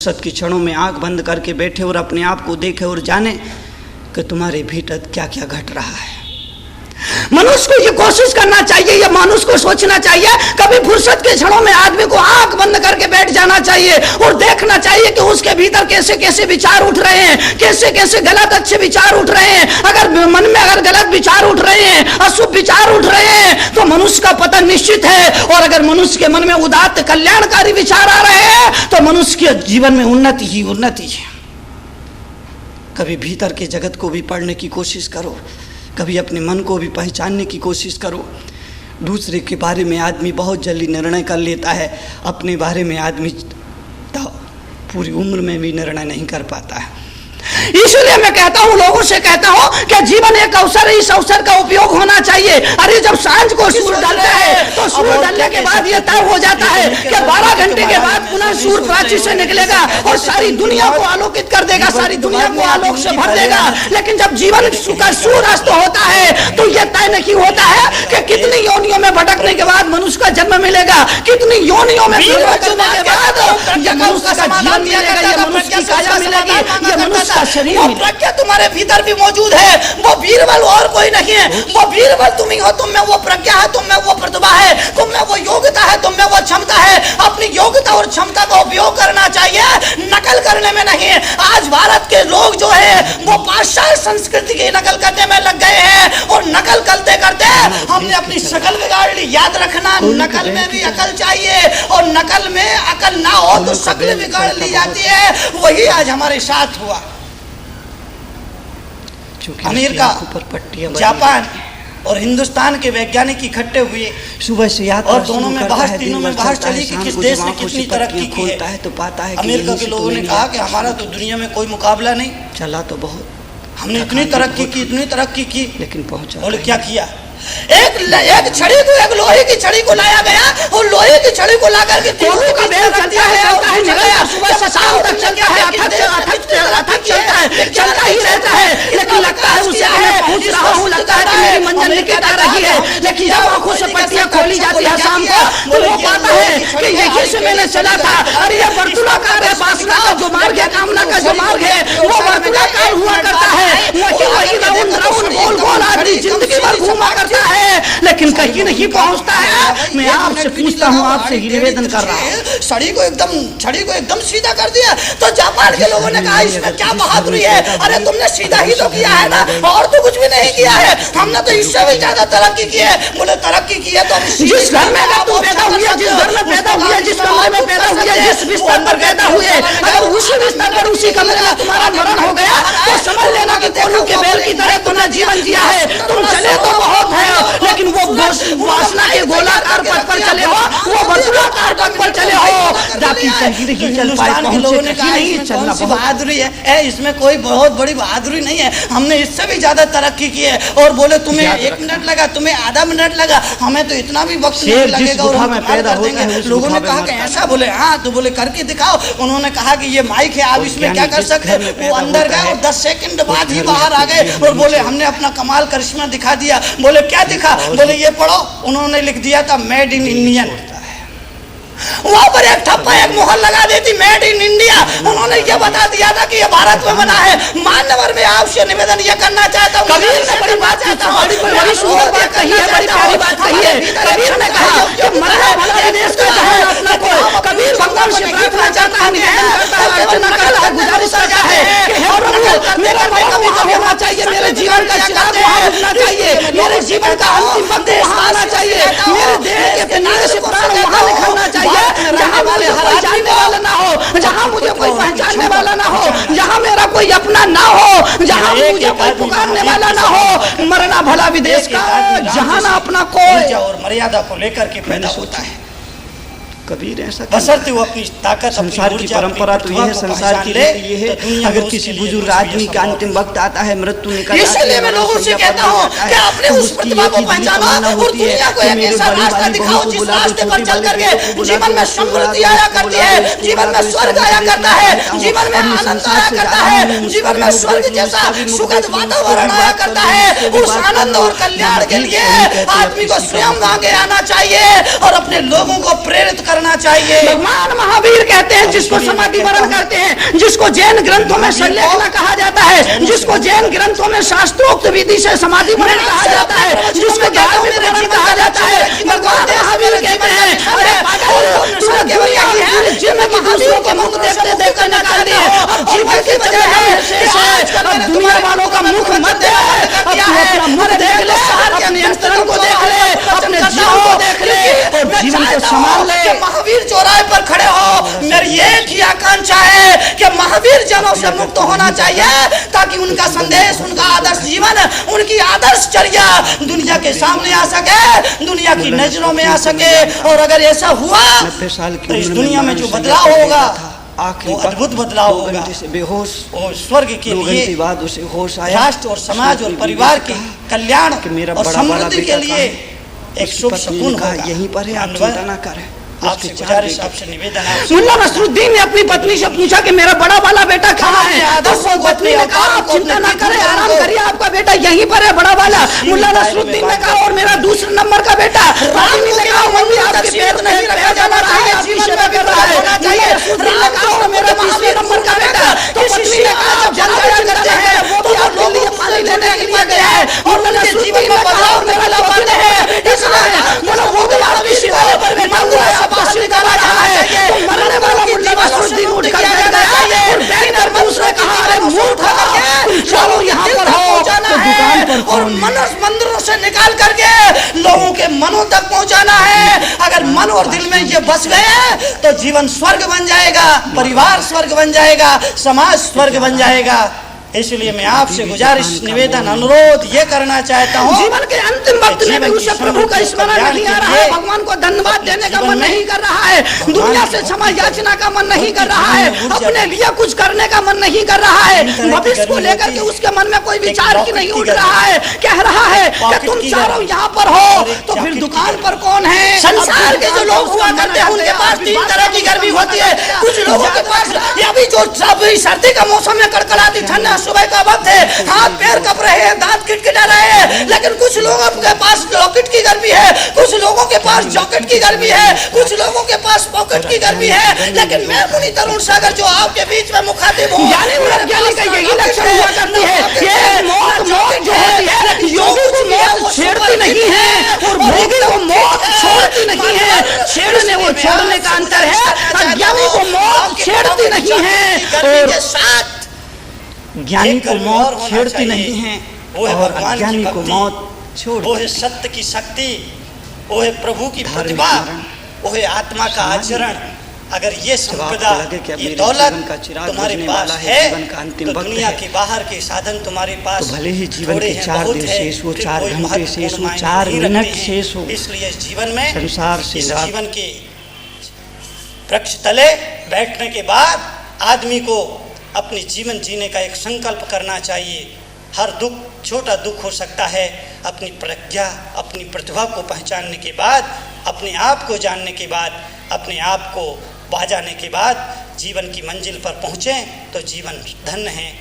फुर्सत के क्षणों में आंख बंद करके बैठे और अपने आप को देखे और जाने कि तुम्हारे भीतर क्या क्या घट रहा है। मनुष्य को ये कोशिश करना चाहिए, ये मनुष्य को सोचना चाहिए, कभी फुर्सत के क्षणों में आदमी को आंख बंद करके बैठ जाना चाहिए और देखना चाहिए कि उसके भीतर कैसे कैसे विचार उठ रहे हैं, कैसे कैसे गलत अच्छे विचार उठ रहे हैं। अगर मन में अगर गलत विचार उठ रहे हैं, अशुभ विचार उठ रहे हैं, तो मनुष्य का पतन निश्चित है। और अगर मनुष्य के मन में उदात्त कल्याणकारी विचार आ रहे हैं तो मनुष्य के जीवन में उन्नति ही उन्नति है। कभी भीतर के जगत को भी पढ़ने की कोशिश करो, कभी अपने मन को भी पहचानने की कोशिश करो। दूसरे के बारे में आदमी बहुत जल्दी निर्णय कर लेता है, अपने बारे में आदमी तो पूरी उम्र में भी निर्णय नहीं कर पाता है। इसलिए मैं कहता हूं, लोगों से कहता हूं कि जीवन एक अवसर है, इस अवसर का उपयोग होना चाहिए। अरे जब सांझ को सूर्य ढलता है तो सूर्य ढलने के बाद यह तय हो जाता है कि 12 घंटे के बाद पुनः सूर्य प्राची से निकलेगा और सारी दुनिया को आलोकित कर देगा, सारी दुनिया को आलोक से भर देगा। लेकिन जब जीवन का सूर्यास्त होता है तो यह तय नहीं होता है कि कितनी योनियों में भटकने के बाद मनुष्य का जन्म मिलेगा, कितनी योनियों में भटकने के बाद मनुष्य का जीवन मिलेगा, यह मनुष्य की काया मिलेगी, यह मनुष्य का शरीर। वो प्रज्ञा तुम्हारे भीतर भी मौजूद है, वो बीरबल और कोई नहीं है। वो बीरबल तुम ही हो, तुम में वो प्रज्ञा है, तुम में वो प्रतिभा है, तुम में वो योग्यता है, तुम में वो क्षमता है। अपनी योग्यता और क्षमता का उपयोग करना चाहिए, नकल करने में नहीं। आज भारत के लोग जो है वो पाश्चात्य संस्कृति की नकल करने में लग गए हैं और नकल करते करते हमने अपनी शकल बिगाड़ ली। याद रखना, नकल में भी अकल चाहिए और नकल में अकल ना हो तो शक्ल बिगाड़ ली जाती है। वही आज हमारे साथ हुआ। अमेरिका, जापान और हिंदुस्तान के वैज्ञानिक इकट्ठे हुए सुबह से याद और दोनों में बहस, तीनों में बहस चली कि किस देश ने कितनी तरक्की की है। तो पाता है अमेरिका के लोगों ने कहा कि हमारा तो दुनिया में कोई मुकाबला नहीं, चला तो बहुत, हमने इतनी तरक्की की, इतनी तरक्की की, लेकिन पहुंचा। बोले क्या किया? एक छड़ी को, एक लोहे की छड़ी को लाया गया और लोहे की छड़ी को लाकर के सुबह से शाम तक चलता है, अथक चलता ही रहता है। लेकिन लगता है उसे मैं पहुंच रहा हूँ, लगता है कि मेरी मंजिल निकट आ रही है। लेकिन जब आंखों से पट्टियां खोली जाती है शाम को तो वो पाता है कि यही से मैंने चला था। अरे ये वर्तुलाकार है, वासना का जो मार्ग है, कामना का जो मार्ग है वो वर्तुलाकार हुआ करता है। वही राउंड राउंड गोल गोल आदमी जिंदगी भर घूमा करता है लेकिन कहीं नहीं पहुंचता है। मैं आपसे पूछता हूं, आपसे ही निवेदन कर रहा हूं, छड़ी को एकदम सीधा कर दिया। तो जापान के लोगों ने कहा इसमें क्या बहादुरी है? अरे तुमने सीधा ही तो किया है ना, और तो कुछ भी नहीं किया है, हमने तो इससे भी ज्यादा तरक्की की है। बोले तरक्की की है तो जिस घर में तुम पैदा हुए, जिस घर में पैदा हुए, जिस कमरे में पैदा हुए, जिस बिस्तर पर पैदा हुए, अगर उसी बिस्तर पर उसी कमरे में तुम्हारा मरण हो गया तो समझ लेना कि कोल्हू के बैल की तरह तुमने जीवन जिया है। तुम चले तो बहुत है लेकिन वो वासना के गोलाकार पथ पर चले हो, वो वर्तुलाकार पथ पर चले हो, जाति कहीं नहीं चल पाए। लोगों ने कहा ये कौन सी बहादुरी है? इसमें कोई बहुत बड़ी बहादुरी नहीं है, हमने इससे भी ज्यादा तरक्की की है। और बोले तुम्हें 1 मिनट लगा, तुम्हें आधा मिनट लगा, हमें तो इतना भी वक्त नहीं लगेगा और हम पैदा कर देंगे। लोगों ने कहा कि ऐसा? बोले हाँ। तो बोले करके दिखाओ। उन्होंने कहा कि ये माइक है, आप इसमें क्या कर सकते हैं? वो अंदर गए और 10 सेकंड बाद ही बाहर आ गए और बोले हमने अपना कमाल करिश्मा दिखा दिया। बोले क्या दिखा? बोले ये पढ़ो। उन्होंने लिख दिया था मेड इन इंडियन। वहां पर एक ठप्पा, एक मुहर लगा देती मेड इन इंडिया। उन्होंने ये बता दिया था कि ये भारत में बना है। मान्यवर में आपसे निवेदन ये करना चाहता हूँ, कबीर ने बड़ी बात चाहता हूँ, बड़ी सुंदर बात कही है, बड़ी प्यारी बात कही है। कबीर ने कहा कि मरना भला देश का जहां अपना को। कबीर भगवान से प्रार्थना चाहता है, निवेदन करता है, अर्चना करता है, गुजारिश करता है कि हे प्रभु मेरा मरण वहां होना चाहिए, मेरे जीवन का चिराग वहां बुझना चाहिए, मेरे जीवन का अंतिम वक्त वहां आना चाहिए, मेरे देह के पिनारे से प्राण वहां निकलना चाहिए जहां मुझे कोई जानने वाला ना हो, जहां मुझे कोई पहचानने वाला ना हो, जहां मेरा कोई अपना ना हो, जहां मुझे कोई पुकारने वाला ना हो। मरना भला विदेश का जहां ना अपना कोई और मर्यादा को लेकर के पैदा होता है। कबीर ऐसा बशर्ते वो अपनी ताकत, संसार की परंपरा तो ये है, संसार की ये है। अगर किसी बुजुर्ग आदमी का अंतिम वक्त आता है, मृत्यु निकल आती है, इसलिए मैं लोगों से कहता हूं कि आपने उस प्रतिभा को पहचानो और दुनिया को एक ऐसा रास्ता दिखाओ जिस रास्ते पर चल करके जीवन में समृद्धि आया करती है, जीवन में स्वर्ग आया करता है, जीवन में आनंद आया करता है, जीवन में स्वर्ग जैसा सुखद वातावरण आया करता है। उस आनंद और कल्याण के लिए आदमी को स्वयं आगे आना चाहिए और और अपने लोगों को प्रेरित करना चाहिए। भगवान महावीर कहते हैं जिसको समाधि वरण करते हैं, जिसको जैन ग्रंथों में संलेखना कहा जाता है, जिसको जैन ग्रंथों में शास्त्रोक्त विधि से समाधि वरण कहा जाता है, जिसको धार्मिक वरण कहा जाता है, भगवान महावीर कहते हैं अरे पागल, तूने दुनिया की हर जीवन की दूसरों के मुख देखते देखते निकाल दिए। अब जीवन की वजह है अब दुनिया वालों का मुख मत देख, अब तू अपना मुख देख ले, अपने अंतरंग को देख ले, अपने जीवन को देख ले और जीवन को संभाल ले। महावीर चौराहे पर खड़े हो, मेरी एक ही आकांक्षा है कि महावीर जनों से मुक्त होना चाहिए ताकि उनका संदेश, उनका आदर्श जीवन, उनकी आदर्श चर्या दुनिया के सामने आ सके, दुनिया की नजरों में आ सके। और अगर ऐसा हुआ तो इस दुनिया में जो बदलाव होगा वो अद्भुत बदलाव होगा। बेहोश और स्वर्ग के लिए बाद उसे होश आया, राष्ट्र और समाज और परिवार के कल्याण और समृद्धि के लिए एक शुभ शकुन होगा। यहीं पर है, आप चिंता ना करें। आपसे गुजारिश, आपसे निवेदन है। मुल्ला नसरुद्दीन ने अपनी पत्नी से पूछा कि मेरा बड़ा वाला बेटा कहाँ है, तो वो पत्नी ने कहा आप चिंता ना करें, आराम करिए, आपका बेटा यहीं पर है बड़ा वाला। मुल्ला नसरुद्दीन ने कहा और मेरा दूसरे नंबर का बेटा, पत्नी ने कहा मम्मी आपके पेट नहीं रखा जाना चाहिए, आपकी सेवा कर रहा होना चाहिए। ने कहा और मेरा तीसरे नंबर का बेटा, तो पत्नी ने कहा जब जनगणना करते हैं वो भी आपके लिए पानी लेने के लिए गया है और उनके जीवन में बदलाव और मेरा लौट है, इसलिए बोलो वो भी आपकी सेवा पर भी मंगल निकाला रहा है। तो मरने वाला मुल्ला नसरुद्दीन उठ कर बैठ गया और बैठकर दूसरे कहा अरे मूर्ख चलो यहाँ पर हो, तो दुकान पर और मनुष्य मंदिरों से निकाल करके लोगों के मनों तक पहुंचाना है। अगर मन और दिल में ये बस गए तो जीवन स्वर्ग बन जाएगा, परिवार स्वर्ग बन जाएगा, समाज स्वर्ग बन जाएगा। इसलिए मैं आपसे गुजारिश, निवेदन, अनुरोध ये करना चाहता हूँ, जीवन के अंतिम वक्त में भी उसे प्रभु का स्मरण नहीं आ रहा है, भगवान को धन्यवाद देने का मन नहीं कर रहा है, दुनिया से क्षमा याचना का मन नहीं कर रहा है, अपने लिए कुछ करने का मन नहीं कर रहा है, भविष्य को लेकर के उसके मन में कोई विचार की नहीं उठ रहा है। कह रहा है कि तुम चारों यहाँ पर हो तो फिर दुकान पर कौन है? संसार के जो लोग हुआ करते हैं उनके पास तीन तरह की गर्मी होती है। कुछ लोगों के पास अभी जो सर्दी का मौसम में कड़कड़ाती ठंड सुबह का वक्त है, हाथ पैर कप रहे हैं, दांत किटकिटा रहे हैं, लेकिन कुछ लोगों के पास जॉकेट की गर्मी है, कुछ लोगों के पास जॉकेट की गर्मी है, कुछ लोगों के पास पॉकेट की गर्मी है। लेकिन मैं मुनि तरुण सागर जो आपके बीच में मुखातिब हूं, ज्ञानी का यही लक्षण हुआ करती है, ये मौत जो होती है योगी को मौत छेड़ती नहीं है और भोगी को मौत छोड़ती नहीं है। छेड़ने और छोड़ने का अंतर है, अज्ञानी को मौत छेड़ती नहीं है और ज्ञानी को मौत छेड़ती नहीं है और अज्ञानी को मौत छोड़। वो है सत्य की शक्ति, वो है प्रभु की प्रतिभा, वो है आत्मा का आचरण। अगर ये संपदा, ये दौलत तुम्हारे पास है तो दुनिया के बाहर के साधन तुम्हारे पास भले ही जीवन के 4 दिन शेष हो, 4 घंटे शेष हो, 4 मिनट शेष हो, इसलिए जीवन में संसार से जीवन के वृक्ष तले बैठने के बाद आदमी को अपने जीवन जीने का एक संकल्प करना चाहिए। हर दुख, छोटा दुख हो सकता है, अपनी प्रज्ञा, अपनी प्रतिभा को पहचानने के बाद, अपने आप को जानने के बाद, अपने आप को पा जाने के बाद जीवन की मंजिल पर पहुँचें तो जीवन धन्य है।